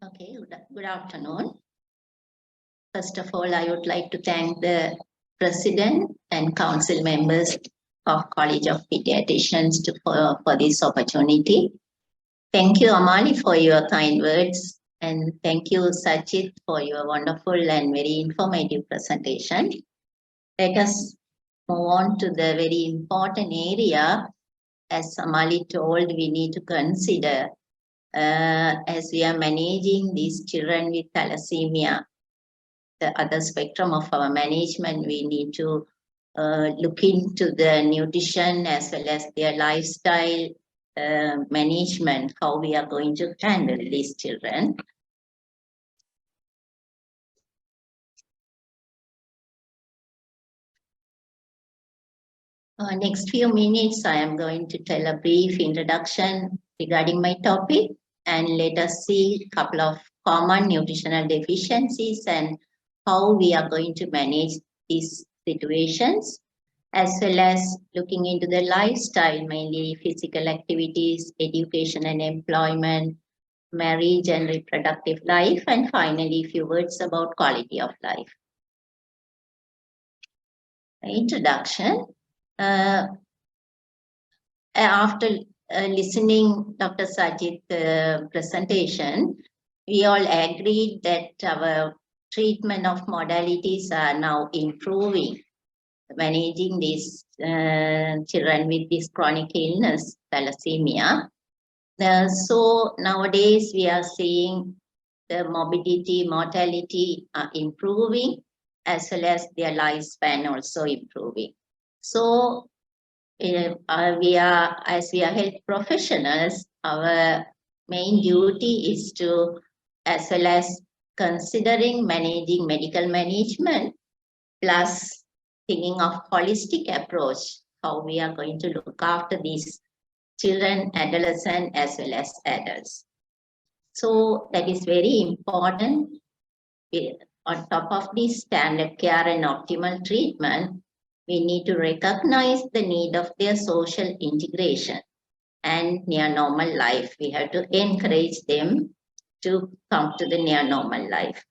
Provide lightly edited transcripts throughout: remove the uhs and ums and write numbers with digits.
Okay, good afternoon. First of all, I would like to thank the President and Council members of College of Pediatricians for this opportunity. Thank you, Amali, for your kind words. And thank you, Sajid, for your wonderful and very informative presentation. Let us move on to the very important area. As Amali told, we need to consider as we are managing these children with thalassemia, the other spectrum of our management, we need to look into the nutrition as well as their lifestyle management, how we are going to handle these children. Next few minutes, I am going to tell a brief introduction regarding my topic, and let us see a couple of common nutritional deficiencies and how we are going to manage these situations, as well as looking into the lifestyle, mainly physical activities, education and employment, marriage and reproductive life, and finally, a few words about quality of life. Introduction. After listening Dr. Sajid's presentation, we all agreed that our treatment of modalities are now improving, managing these children with this chronic illness, thalassemia. So nowadays we are seeing the morbidity, mortality are improving, as well as their lifespan also improving. So as we are health professionals, our main duty is to, as well as considering managing medical management, plus thinking of holistic approach, how we are going to look after these children, adolescents, as well as adults. So that is very important. On top of this standard care and optimal treatment, we need to recognize the need of their social integration and near normal life. We have to encourage them to come to the near normal life.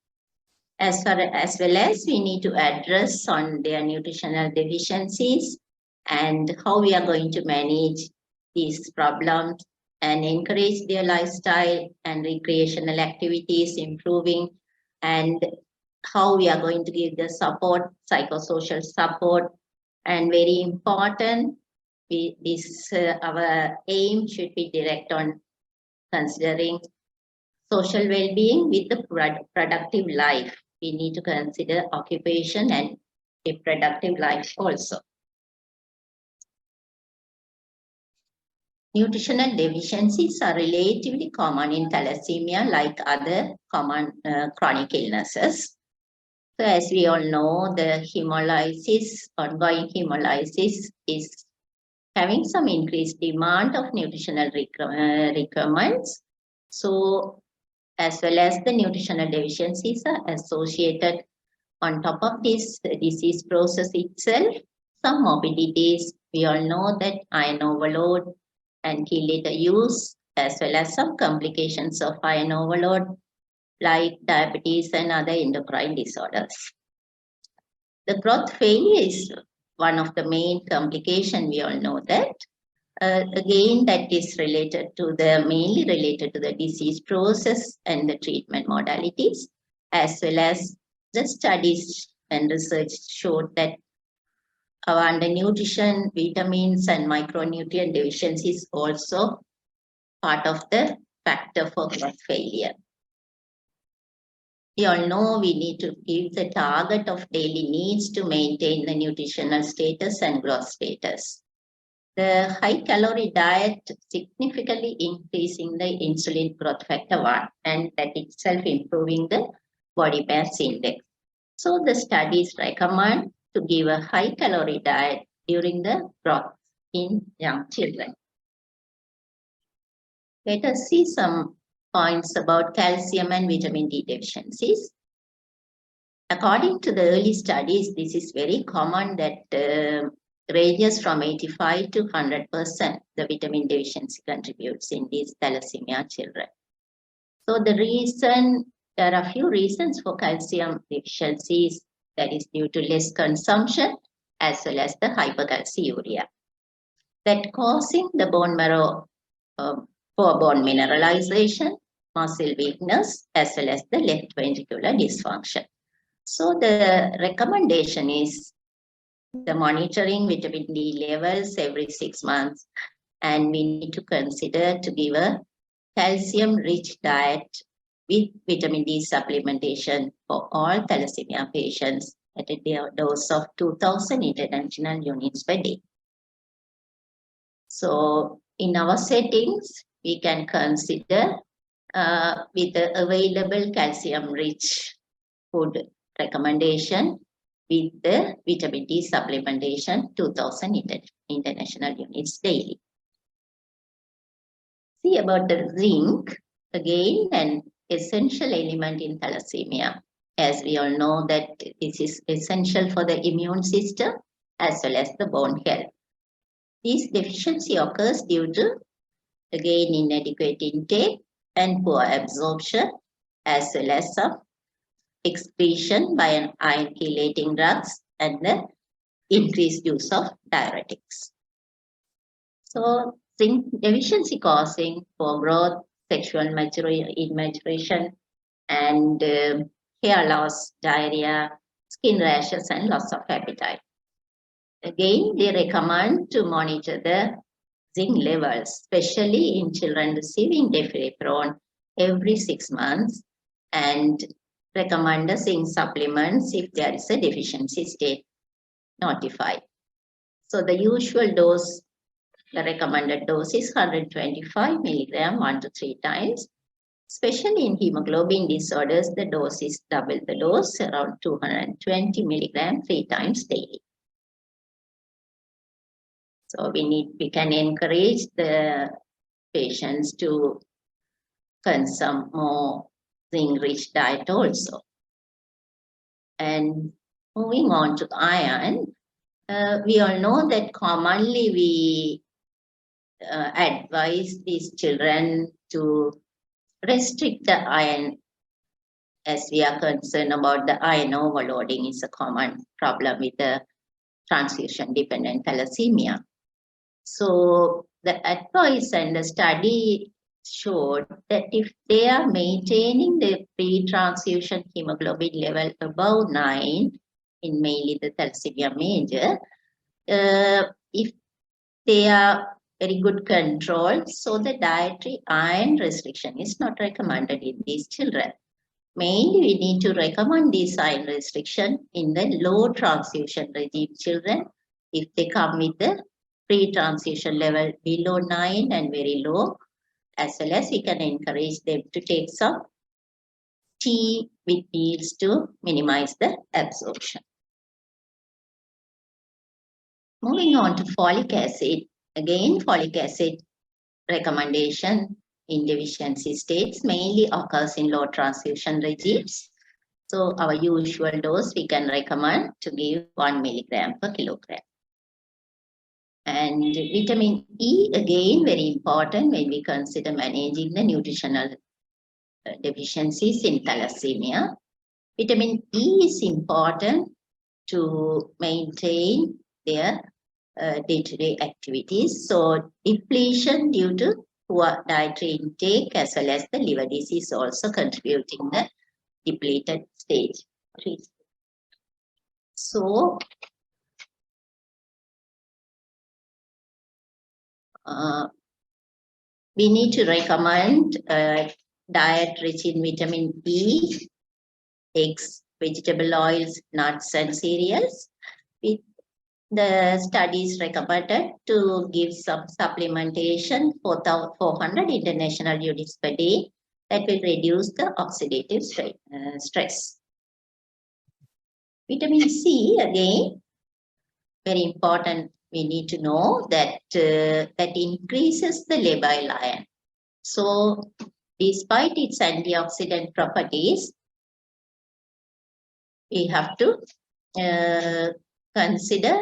As well as we need to address on their nutritional deficiencies and how we are going to manage these problems and encourage their lifestyle and recreational activities improving, and how we are going to give the support, psychosocial support. And very important, our aim should be direct on considering social well-being with the productive life. We need to consider occupation and reproductive life also. Nutritional deficiencies are relatively common in thalassemia, like other common chronic illnesses. So as we all know, the ongoing hemolysis is having some increased demand of nutritional requirements. So as well as the nutritional deficiencies are associated on top of this disease process itself, some morbidities. We all know that iron overload and chelator use, as well as some complications of iron overload, like diabetes and other endocrine disorders. The growth failure is one of the main complications, we all know that. Again, that is mainly related to the disease process and the treatment modalities, as well as the studies and research showed that our undernutrition, vitamins and micronutrient deficiencies also part of the factor for growth failure. We all know we need to give the target of daily needs to maintain the nutritional status and growth status. The high-calorie diet significantly increasing the insulin growth factor 1, and that itself improving the body mass index. So the studies recommend to give a high-calorie diet during the growth in young children. Let us see some points about calcium and vitamin D deficiencies. According to the early studies, this is very common that ranges from 85 to 100% the vitamin deficiency contributes in these thalassemia children. So there are a few reasons for calcium deficiencies, that is due to less consumption as well as the hypercalciuria. That causing the bone marrow poor bone mineralization, muscle weakness, as well as the left ventricular dysfunction. So the recommendation is the monitoring vitamin D levels every 6 months, and we need to consider to give a calcium-rich diet with vitamin D supplementation for all thalassemia patients at a dose of 2,000 international units per day. So in our settings, we can consider with the available calcium-rich food recommendation with the vitamin D supplementation 2,000 international units daily. See about the zinc, again an essential element in thalassemia. As we all know that this is essential for the immune system as well as the bone health. This deficiency occurs due to, again, inadequate intake and poor absorption, as well as some excretion by an iron chelating drugs and the increased use of diuretics. So zinc deficiency causing poor growth, sexual imaturation, and hair loss, diarrhea, skin rashes, and loss of appetite. Again, they recommend to monitor the zinc levels, especially in children receiving deferriprone every 6 months, and recommend the zinc supplements if there is a deficiency state notified. So the usual dose, the recommended dose is 125 milligram 1 to 3 times. Especially in hemoglobin disorders, the dose is double the dose, around 220 milligram 3 times daily. So we can encourage the patients to consume more zinc-rich diet also. And moving on to iron, we all know that commonly we advise these children to restrict the iron, as we are concerned about the iron overloading is a common problem with the transfusion-dependent thalassemia. So the advice and the study showed that if they are maintaining the pre-transfusion hemoglobin level above 9 in mainly the thalassemia major, if they are very good control, so the dietary iron restriction is not recommended in these children. Mainly, we need to recommend this iron restriction in the low transfusion regime children if they come with the pre-transfusion level below 9 and very low, as well as we can encourage them to take some tea with meals to minimize the absorption. Moving on to folic acid, again folic acid recommendation in deficiency states mainly occurs in low transfusion regimes. So our usual dose we can recommend to give 1 milligram per kilogram. And vitamin E, again, very important when we consider managing the nutritional deficiencies in thalassemia. Vitamin E is important to maintain their day-to-day activities. So depletion due to poor dietary intake as well as the liver disease also contributing the depleted stage. So we need to recommend diet rich in vitamin E, eggs, vegetable oils, nuts, and cereals. The studies recommended to give some supplementation for 400 international units per day that will reduce the oxidative stress. Vitamin C, again, very important. We need to know that that increases the labile iron. So, despite its antioxidant properties, we have to consider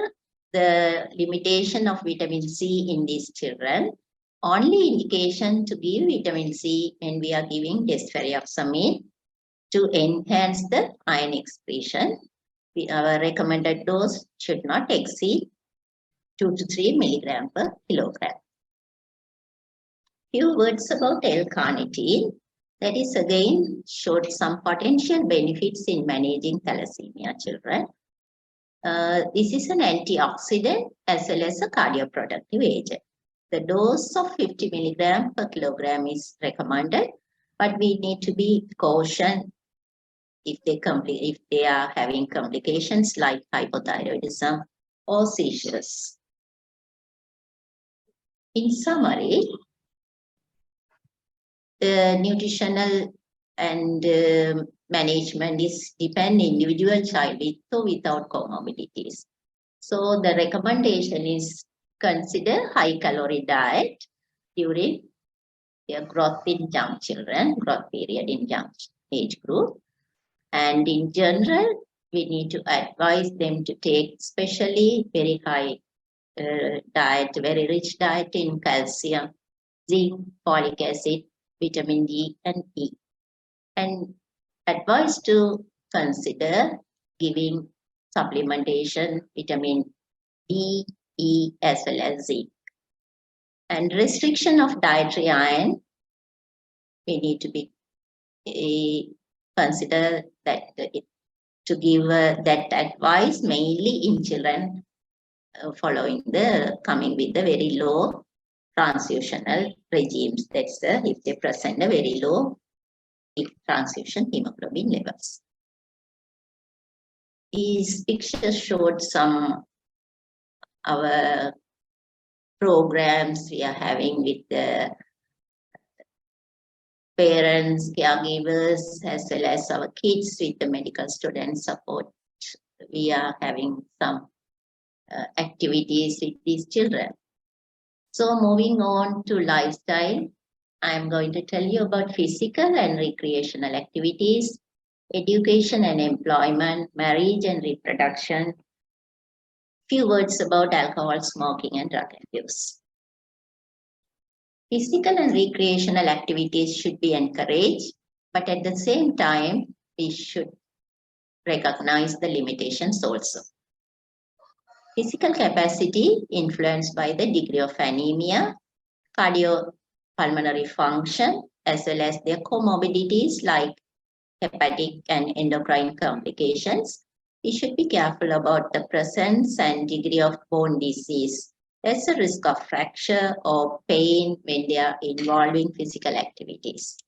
the limitation of vitamin C in these children. only indication to give vitamin C when we are giving desferrioxamine to enhance the iron excretion. Our recommended dose should not exceed 2 to 3 milligram per kilogram. Few words about L-carnitine. That is again showed some potential benefits in managing thalassemia children. This is an antioxidant as well as a cardioprotective agent. The dose of 50 milligram per kilogram is recommended, but we need to be cautious if they are having complications like hypothyroidism or seizures. In summary, the nutritional and management is depend individual child with or without comorbidities. So the recommendation is consider high calorie diet during their growth in young children, growth period in young age group. And in general, we need to advise them to take especially very high diet, very rich diet in calcium, zinc, folic acid, vitamin D and E. And advise to consider giving supplementation, vitamin D, E as well as zinc. And restriction of dietary iron, we need to be consider that to give that advice mainly in children following coming with the very low transfusional regimes. That's if they present a very low transfusion hemoglobin levels. These pictures showed some our programs we are having with the parents, caregivers, as well as our kids with the medical student support. We are having some activities with these children. So moving on to lifestyle, I'm going to tell you about physical and recreational activities, education and employment, marriage and reproduction. Few words about alcohol, smoking and drug abuse. Physical and recreational activities should be encouraged, but at the same time, we should recognize the limitations also. Physical capacity influenced by the degree of anemia, cardiopulmonary function, as well as their comorbidities like hepatic and endocrine complications. We should be careful about the presence and degree of bone disease. There's a risk of fracture or pain when they are involving physical activities.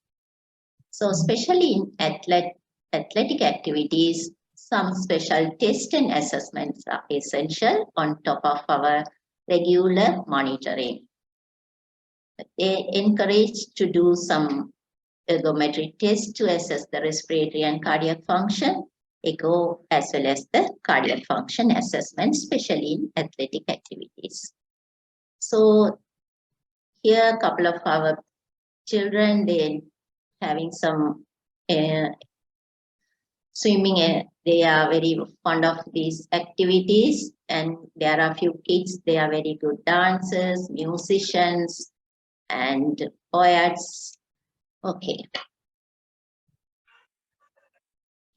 So especially in athletic activities, some special tests and assessments are essential on top of our regular monitoring. They encourage to do some ergometric tests to assess the respiratory and cardiac function, echo as well as the cardiac function assessment, especially in athletic activities. So here a couple of our children, they having some swimming. They are very fond of these activities, and there are a few kids, they are very good dancers, musicians, and poets. Okay.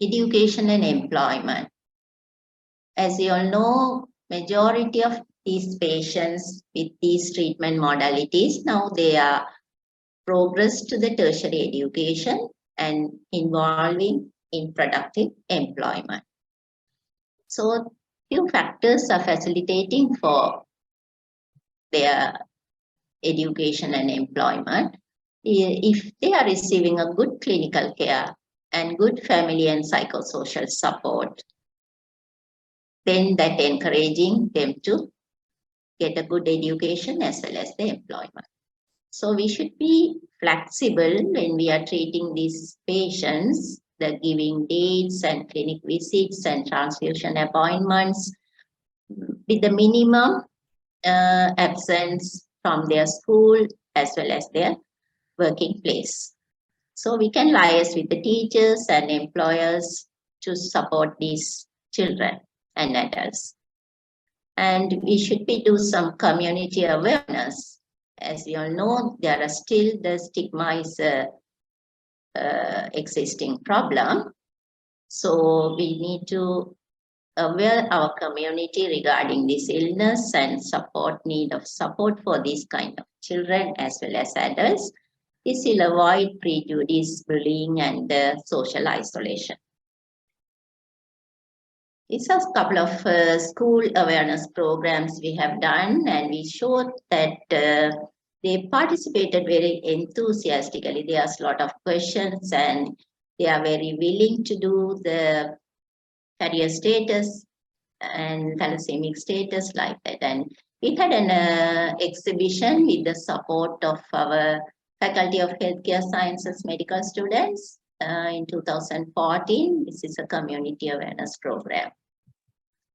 Education and employment. As you all know, majority of these patients with these treatment modalities, now they are progressed to the tertiary education and involving in productive employment. So few factors are facilitating for their education and employment. If they are receiving a good clinical care and good family and psychosocial support, then that encouraging them to get a good education as well as the employment. So we should be flexible when we are treating these patients, the giving dates and clinic visits and transfusion appointments with the minimum absence from their school as well as their working place. So we can liaise with the teachers and employers to support these children and adults. And we should be do some community awareness as we all know, there are still the stigma is existing problem. So we need to aware our community regarding this illness and need of support for these kind of children as well as adults. This will avoid prejudice, bullying, and social isolation. These are a couple of school awareness programs we have done, and we showed that they participated very enthusiastically. They asked a lot of questions and they are very willing to do the career status and thalassemic status like that. And we had an exhibition with the support of our Faculty of Healthcare Sciences medical students in 2014. This is a community awareness program.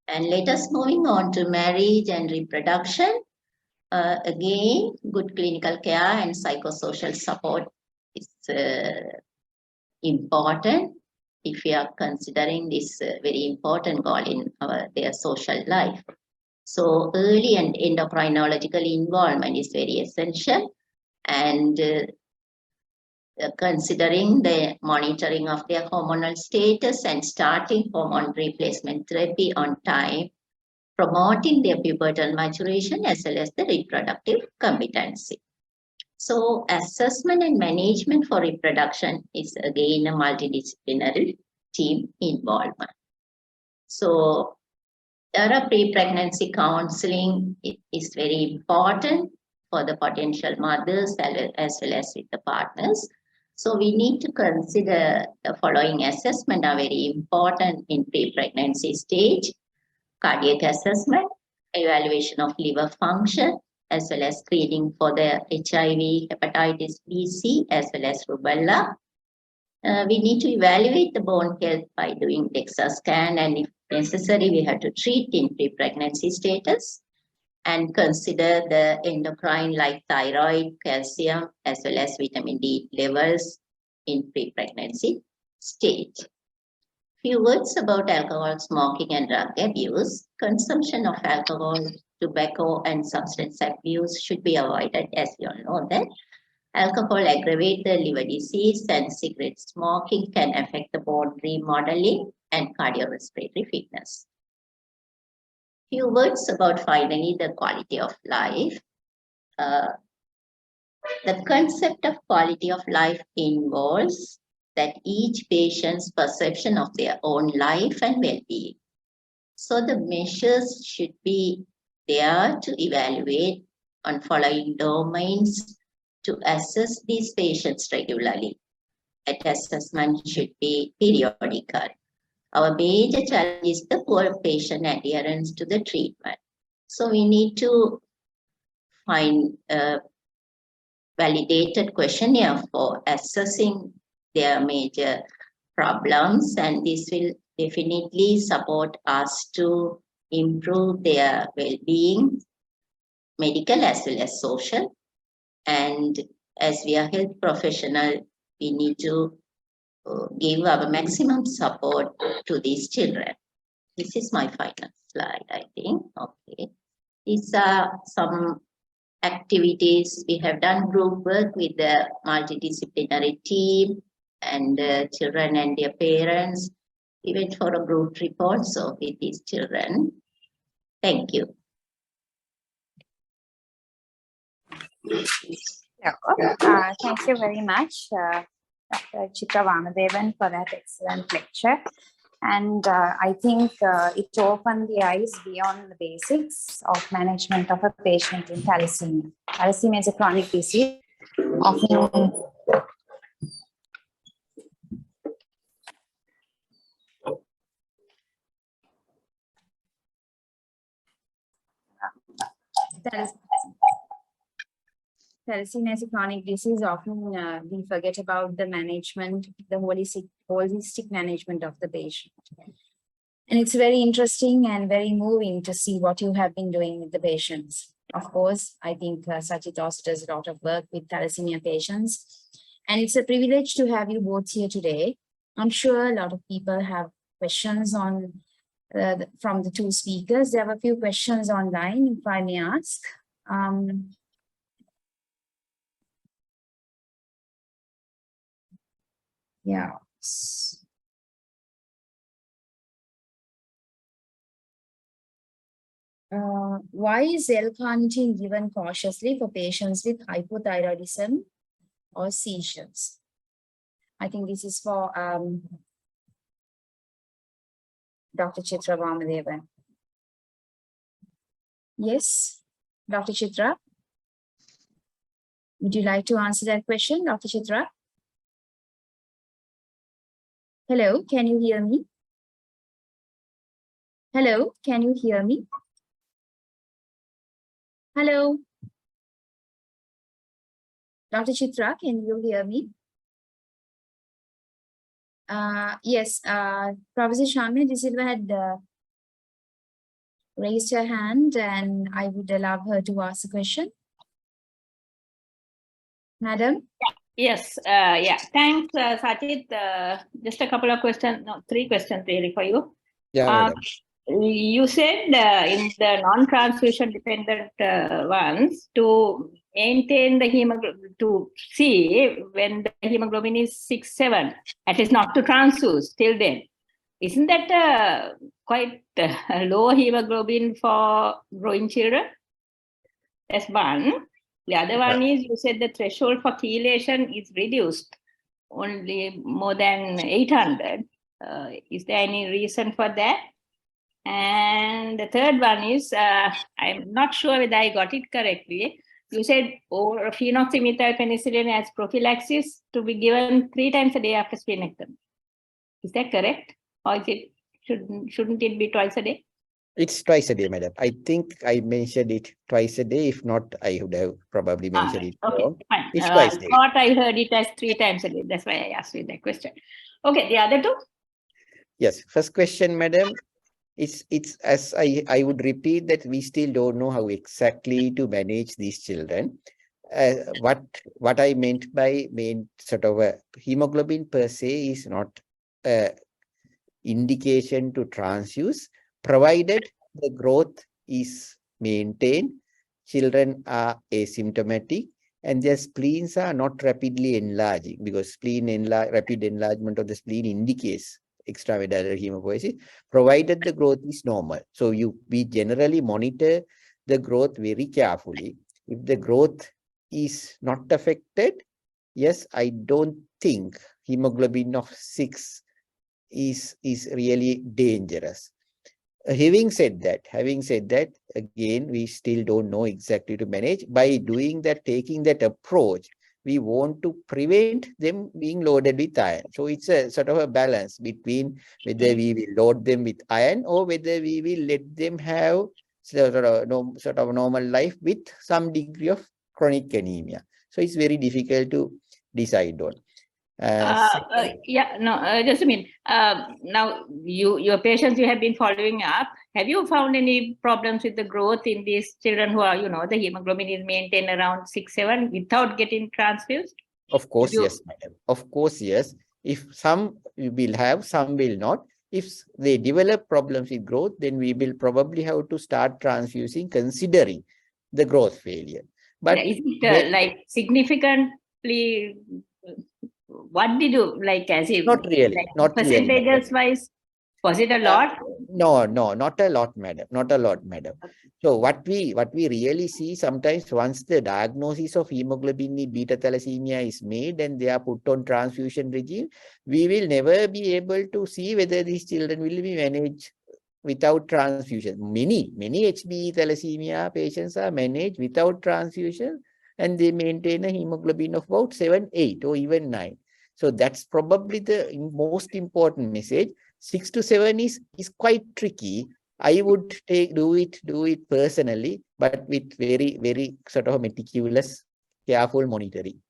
And let us moving on to marriage and reproduction. Again, good clinical care and psychosocial support is important if we are considering this very important goal in their social life. So early and endocrinological involvement is very essential, and considering the monitoring of their hormonal status and starting hormone replacement therapy on time, promoting their pubertal maturation as well as the reproductive competency. So assessment and management for reproduction is again a multidisciplinary team involvement. So there are pre-pregnancy counseling. It is very important for the potential mothers as well as with the partners. So we need to consider the following assessment are very important in pre-pregnancy stage: cardiac assessment, evaluation of liver function, as well as screening for the HIV, hepatitis B, C, as well as rubella. We need to evaluate the bone health by doing DEXA scan, and if necessary, we have to treat in pre-pregnancy status and consider the endocrine like thyroid, calcium, as well as vitamin D levels in pre-pregnancy stage. Few words about alcohol, smoking, and drug abuse. Consumption of alcohol, tobacco, and substance abuse should be avoided, as you all know that. Alcohol aggravates the liver disease, and cigarette smoking can affect the bone remodeling and cardiorespiratory fitness. Few words about finally the quality of life. The concept of quality of life involves that each patient's perception of their own life and well-being. So the measures should be there to evaluate on following domains to assess these patients regularly. That assessment should be periodical. Our major challenge is the poor patient adherence to the treatment. So we need to find a validated questionnaire for assessing their major problems, and this will definitely support us to improve their well-being, medical as well as social. And as we are health professionals, we need to give our maximum support to these children. This is my final slide, I think. Okay. These are some activities. We have done group work with the multidisciplinary team and children and their parents. We went for a group trip also with these children. Thank you. Thank you very much, Dr. Chitra Vamadevan, for that excellent lecture. And I think it opened the eyes beyond the basics of management of a patient in thalassemia. Thalassemia is a chronic disease, often thalassemia is a chronic disease. Often we forget about the management, the holistic management of the patient. And it's very interesting and very moving to see what you have been doing with the patients. Of course, I think Sajid also does a lot of work with thalassemia patients. And it's a privilege to have you both here today. I'm sure a lot of people have questions on from the two speakers. There were a few questions online, if I may ask. Yeah. Why is L-carnitine given cautiously for patients with hypothyroidism or seizures? I think this is for Dr. Chitra Vamadevan. Yes, Dr. Chitra? Would you like to answer that question, Dr. Chitra? Hello, can you hear me? Hello, can you hear me? Hello? Dr. Chitra, can you hear me? Yes, Professor Shamya De Silva had raised her hand and I would allow her to ask a question. Madam? Yes, yeah, thanks, Sajid. Just a couple of questions, no, 3 questions really for you. Yeah, madam. You said in the non-transfusion dependent ones to maintain the hemoglobin, to see when the hemoglobin is 6, 7, at least not to transfuse till then. Isn't that quite low hemoglobin for growing children? That's one. The other one is you said the threshold for chelation is reduced only more than 800. Is there any reason for that? And the third one is, I'm not sure whether I got it correctly. You said or phenoxymethylpenicillin as prophylaxis to be given 3 times a day after splenectomy. Is that correct? Or is it, shouldn't it be twice a day? It's twice a day, madam. I think I mentioned it twice a day. If not, I would have probably mentioned it Okay, wrong. fine. It's twice a day. I thought I heard it as 3 times a day. That's why I asked you that question. Okay, the other 2? Yes, first question, madam. It's as I would repeat that we still don't know how exactly to manage these children. What I meant by sort of a hemoglobin per se is not indication to transfuse, provided the growth is maintained, children are asymptomatic, and their spleens are not rapidly enlarging, because rapid enlargement of the spleen indicates extramedullary hematopoiesis, provided the growth is normal. So we generally monitor the growth very carefully. If the growth is not affected, yes, I don't think hemoglobin of 6 is really dangerous. Having said that, again, we still don't know exactly to manage. By doing that, taking that approach, we want to prevent them being loaded with iron. So it's a sort of a balance between whether we will load them with iron or whether we will let them have sort of normal life with some degree of chronic anemia. So it's very difficult to decide on. Just a minute. Now, your patients you have been following up, have you found any problems with the growth in these children who are, the hemoglobin is maintained around 6, 7 without getting transfused? Of course, yes, madam. Of course, yes. If some will have, some will not. If they develop problems with growth, then we will probably have to start transfusing considering the growth failure. But is it like significantly? What did you like as if not really, like not percentages really, wise? Was it a lot? No, not a lot, madam. Not a lot, madam. So what we really see sometimes, once the diagnosis of hemoglobin beta thalassemia is made and they are put on transfusion regime, we will never be able to see whether these children will be managed without transfusion. Many HBE thalassemia patients are managed without transfusion and they maintain a hemoglobin of about 7, 8 or even 9. So that's probably the most important message. 6 to 7 is quite tricky. I would do it personally, but with very sort of meticulous, careful monitoring.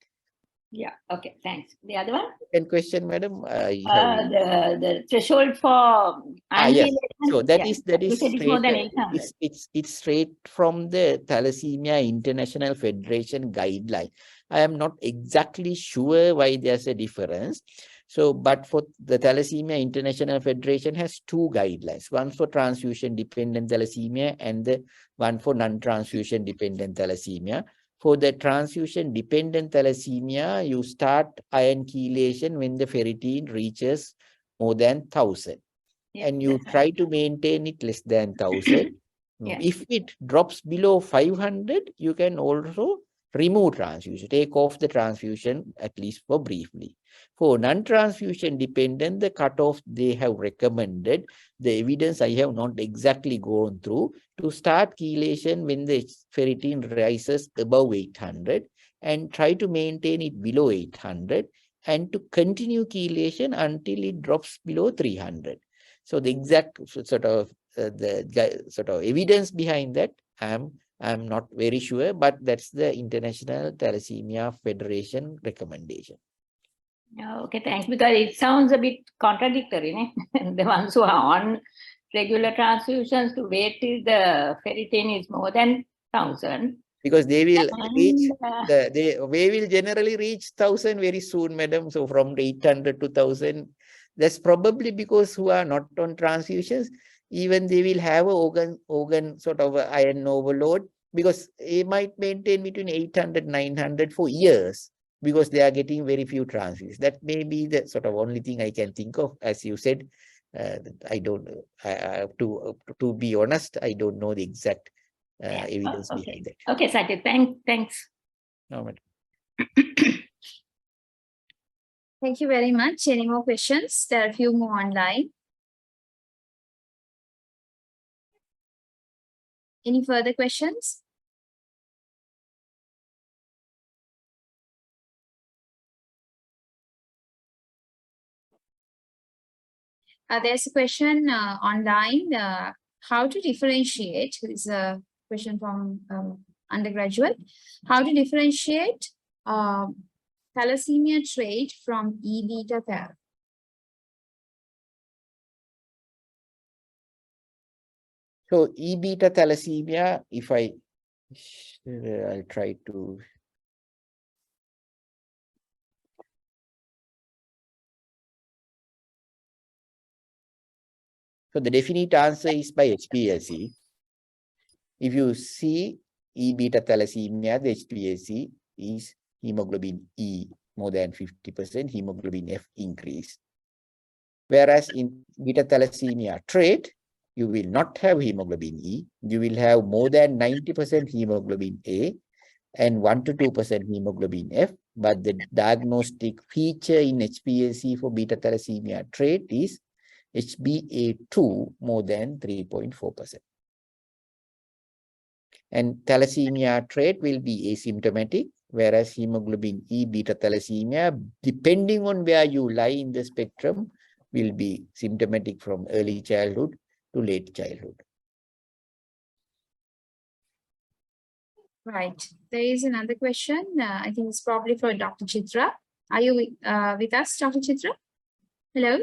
Yeah. Okay. Thanks. The other one. Second question, madam. The threshold for yes. So that is more than 800. It's straight from the Thalassemia International Federation guideline. I am not exactly sure why there's a difference. So, but for the Thalassemia International Federation has 2 guidelines, one for transfusion dependent thalassemia and the one for non-transfusion dependent thalassemia. For the transfusion-dependent thalassemia, you start iron chelation when the ferritin reaches more than 1,000. And you try to maintain it less than 1,000. If it drops below 500, you can also remove transfusion, take off the transfusion at least for briefly. For non-transfusion dependent, the cutoff they have recommended, the evidence I have not exactly gone through, to start chelation when the ferritin rises above 800 and try to maintain it below 800 and to continue chelation until it drops below 300. So the exact sort of evidence behind that, I'm not very sure, but that's the International Thalassemia Federation recommendation. Okay, thanks. Because it sounds a bit contradictory, né? The ones who are on regular transfusions to wait till the ferritin is more than 1,000. Because they will reach, they will generally reach 1,000 very soon, madam. So from 800 to 1,000, that's probably because who are not on transfusions, even they will have a organ sort of iron overload, because they might maintain between 800, 900 for years, because they are getting very few transfusions. That may be the sort of only thing I can think of. As you said, I don't know. To be honest, I don't know the exact evidence behind that. Okay, Sajid, thanks. No, madam. Thank you very much. Any more questions? There are a few more online. Any further questions? There's a question online, how to differentiate, this is a question from undergraduate, how to differentiate thalassemia trait from E-beta thal? So E-beta thalassemia, if I'll try to. So the definite answer is by HbA1c. If you see E-beta thalassemia, the HbA1c is hemoglobin E more than 50%, hemoglobin F increase. Whereas in beta thalassemia trait, you will not have hemoglobin E. You will have more than 90% hemoglobin A and 1 to 2% hemoglobin F. But the diagnostic feature in HbA1c for beta thalassemia trait is HbA2 more than 3.4%. And thalassemia trait will be asymptomatic, whereas hemoglobin E beta thalassemia, depending on where you lie in the spectrum, will be symptomatic from early childhood to late childhood. Right. There is another question. I think it's probably for Dr. Chitra. Are you with us, Dr. Chitra? Hello?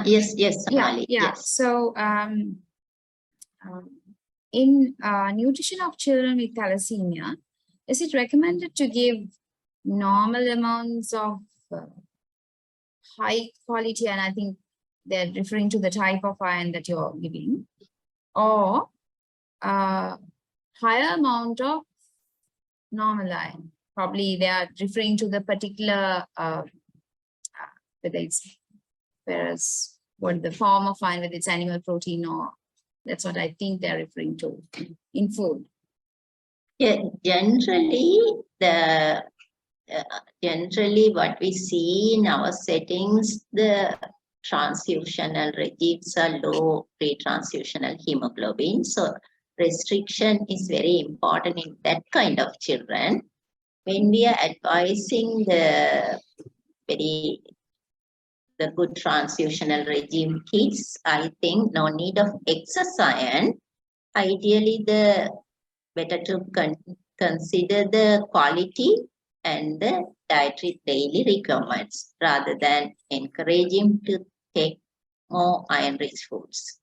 Yes, Yeah. yes. So, in nutrition of children with thalassemia, is it recommended to give normal amounts of high quality, and I think they're referring to the type of iron that you're giving, or higher amount of normal iron? Probably they are referring to the particular, whether it's, whereas what the form of iron, whether it's animal protein, or that's what I think they're referring to in food. Yeah, generally what we see in our settings, the transfusional regimes are low pre-transfusional hemoglobin. So restriction is very important in that kind of children. When we are advising the good transfusional regime kids, I think no need of excess iron. Ideally, the better to consider the quality and the dietary daily requirements rather than encouraging to take more iron-rich foods.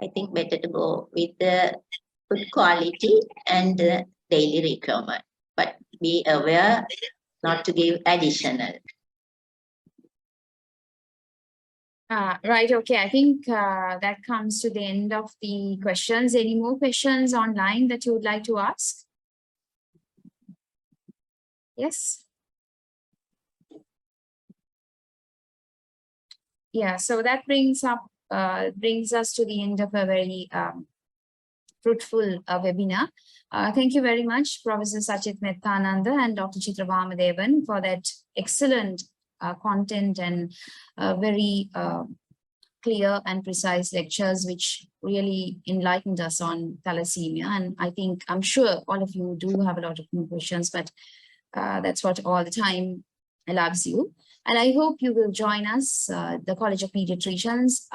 I think better to go with the good quality and the daily requirement, but be aware not to give additional. Right, okay. I think that comes to the end of the questions. Any more questions online that you would like to ask? Yes. Yeah, so that brings us to the end of a very fruitful webinar. Thank you very much, Professor Sachit Methananda and Dr. Chitra Vamadevan, for that excellent content and very clear and precise lectures, which really enlightened us on thalassemia. And I'm sure all of you do have a lot of new questions, but that's what all the time allows you. And I hope you will join us, the College of Pediatricians,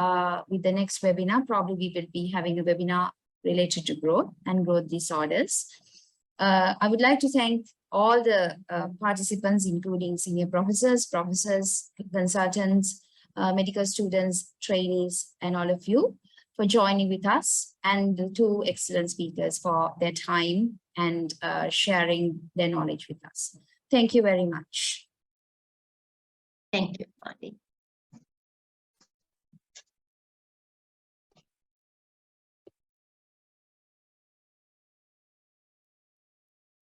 with the next webinar. Probably we will be having a webinar related to growth and growth disorders. I would like to thank all the participants, including senior professors, consultants, medical students, trainees, and all of you for joining with us, and the two excellent speakers for their time and sharing their knowledge with us. Thank you very much. Thank you, Molly.